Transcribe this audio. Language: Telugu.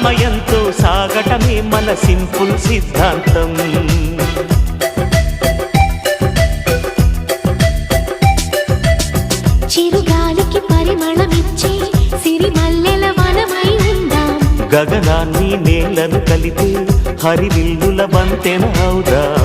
సమయంతో సాగటమే మన సింపుల్ సిద్ధాంతం. చిరుగాలికి పరిమళమిచ్చే సిరిమల్లెల వనమై ఉందాం. గగనాన్ని నేలను కలిపే హరివిల్లుల వంతెన అవుదాం.